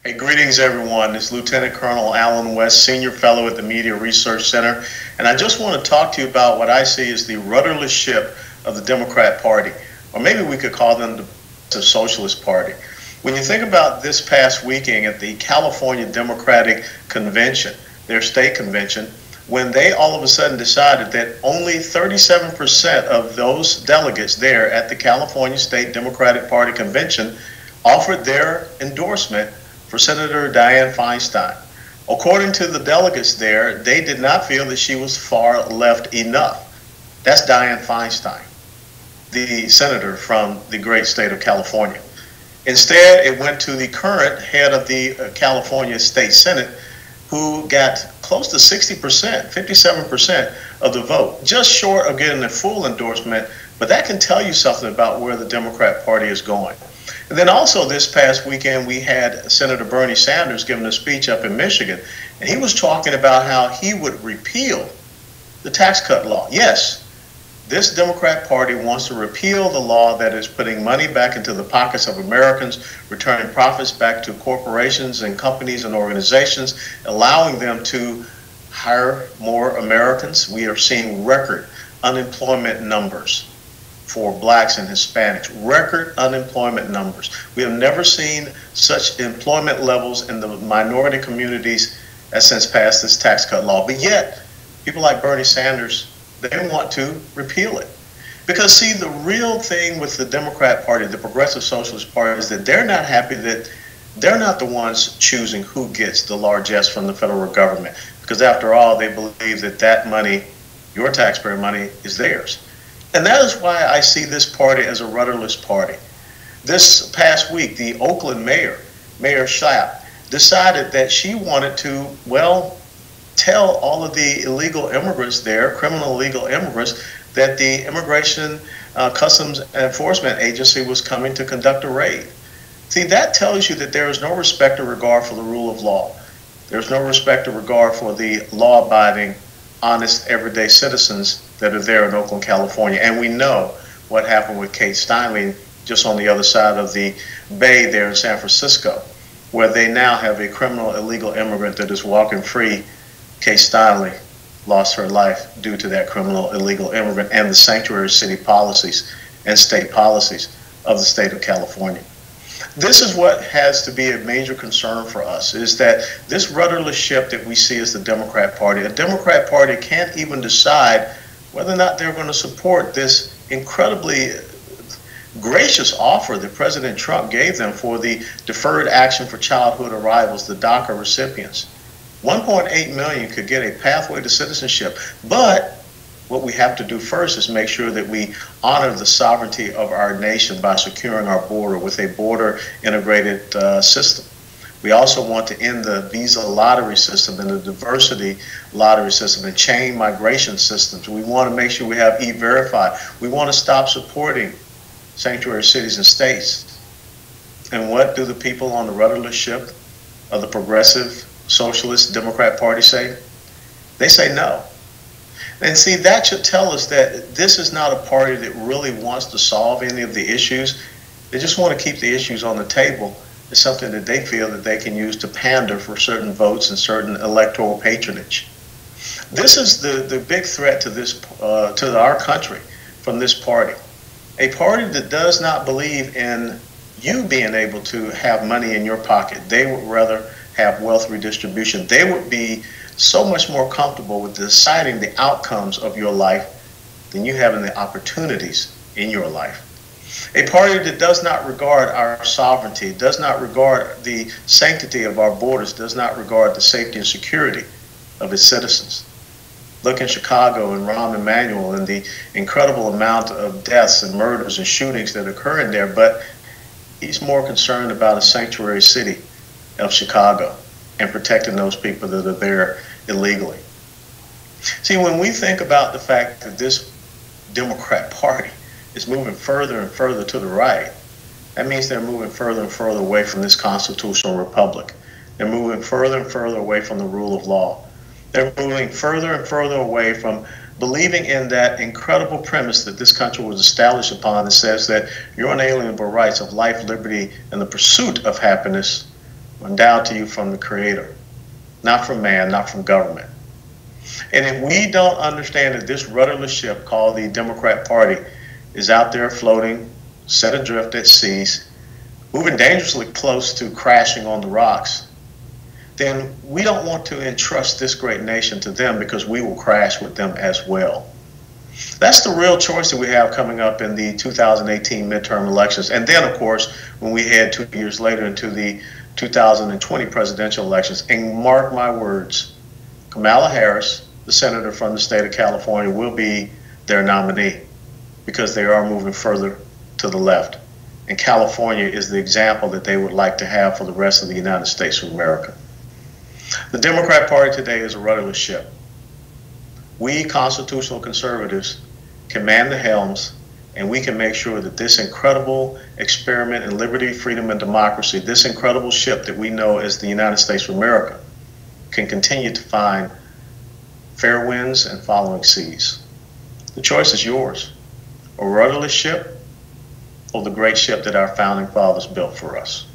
Hey, greetings everyone. This is Lieutenant Colonel Alan West, Senior Fellow at the Media Research Center, and I just want to talk to you about what I see as the rudderless ship of the Democrat Party, or maybe we could call them the Socialist Party. When you think about this past weekend at the California Democratic Convention, their state convention, when they all of a sudden decided that only 37% of those delegates there at the California State Democratic Party Convention offered their endorsement for Senator Dianne Feinstein. According to the delegates there, they did not feel that she was far left enough. That's Dianne Feinstein, the senator from the great state of California. Instead, it went to the current head of the California State Senate, who got close to 60%, 57% of the vote, just short of getting a full endorsement, but that can tell you something about where the Democrat Party is going. And then also this past weekend, we had Senator Bernie Sanders giving a speech up in Michigan, and he was talking about how he would repeal the tax cut law. Yes, this Democrat Party wants to repeal the law that is putting money back into the pockets of Americans, returning profits back to corporations and companies and organizations, allowing them to hire more Americans. We are seeing record unemployment numbers for blacks and Hispanics, record unemployment numbers. We have never seen such employment levels in the minority communities as since passed this tax cut law. But yet, people like Bernie Sanders, they want to repeal it. Because see, the real thing with the Democrat Party, the Progressive Socialist Party, is that they're not happy that they're not the ones choosing who gets the largesse from the federal government. Because after all, they believe that that money, your taxpayer money, is theirs. And that is why I see this party as a rudderless party. This past week, the Oakland mayor, Mayor Schlapp, decided that she wanted to, well, tell all of the illegal immigrants there, criminal illegal immigrants, that the Immigration Customs Enforcement Agency was coming to conduct a raid. See, that tells you that there is no respect or regard for the rule of law. There's no respect or regard for the law-abiding, honest, everyday citizens that are there in Oakland, California. And we know what happened with Kate Steinle just on the other side of the bay there in San Francisco, where they now have a criminal illegal immigrant that is walking free. Kate Steinle lost her life due to that criminal illegal immigrant and the sanctuary city policies and state policies of the state of California. This is what has to be a major concern for us, is that this rudderless ship that we see as the Democrat Party, a Democrat Party can't even decide whether or not they're going to support this incredibly gracious offer that President Trump gave them for the Deferred Action for Childhood Arrivals, the DACA recipients. 1.8 million could get a pathway to citizenship, but what we have to do first is make sure that we honor the sovereignty of our nation by securing our border with a border integrated system. We also want to end the visa lottery system and the diversity lottery system and chain migration systems. We want to make sure we have E-Verify. We want to stop supporting sanctuary cities and states. And what do the people on the rudderless ship of the Progressive Socialist Democrat Party say? They say no. And see, that should tell us that this is not a party that really wants to solve any of the issues. They just want to keep the issues on the table. It's something that they feel that they can use to pander for certain votes and certain electoral patronage. This is the big threat to this to our country from this party. A party that does not believe in you being able to have money in your pocket. They would rather have wealth redistribution. They would be so much more comfortable with deciding the outcomes of your life than you having the opportunities in your life. A party that does not regard our sovereignty, does not regard the sanctity of our borders, does not regard the safety and security of its citizens. Look in Chicago and Rahm Emanuel and the incredible amount of deaths and murders and shootings that occur in there, but he's more concerned about a sanctuary city of Chicago and protecting those people that are there illegally. See, when we think about the fact that this Democrat Party is moving further and further to the right, that means they're moving further and further away from this constitutional republic. They're moving further and further away from the rule of law. They're moving further and further away from believing in that incredible premise that this country was established upon that says that your unalienable rights of life, liberty, and the pursuit of happiness endowed to you from the Creator, not from man, not from government. And if we don't understand that this rudderless ship called the Democrat Party is out there floating, set adrift at seas, moving dangerously close to crashing on the rocks, then we don't want to entrust this great nation to them, because we will crash with them as well. That's the real choice that we have coming up in the 2018 midterm elections. And then, of course, when we head 2 years later into the 2020 presidential elections, and mark my words, Kamala Harris, the senator from the state of California, will be their nominee, because they are moving further to the left. And California is the example that they would like to have for the rest of the United States of America. The Democrat Party today is a rudderless ship. We constitutional conservatives can man the helms, and we can make sure that this incredible experiment in liberty, freedom, and democracy, this incredible ship that we know as the United States of America, can continue to find fair winds and following seas. The choice is yours: a rudderless ship, or the great ship that our founding fathers built for us.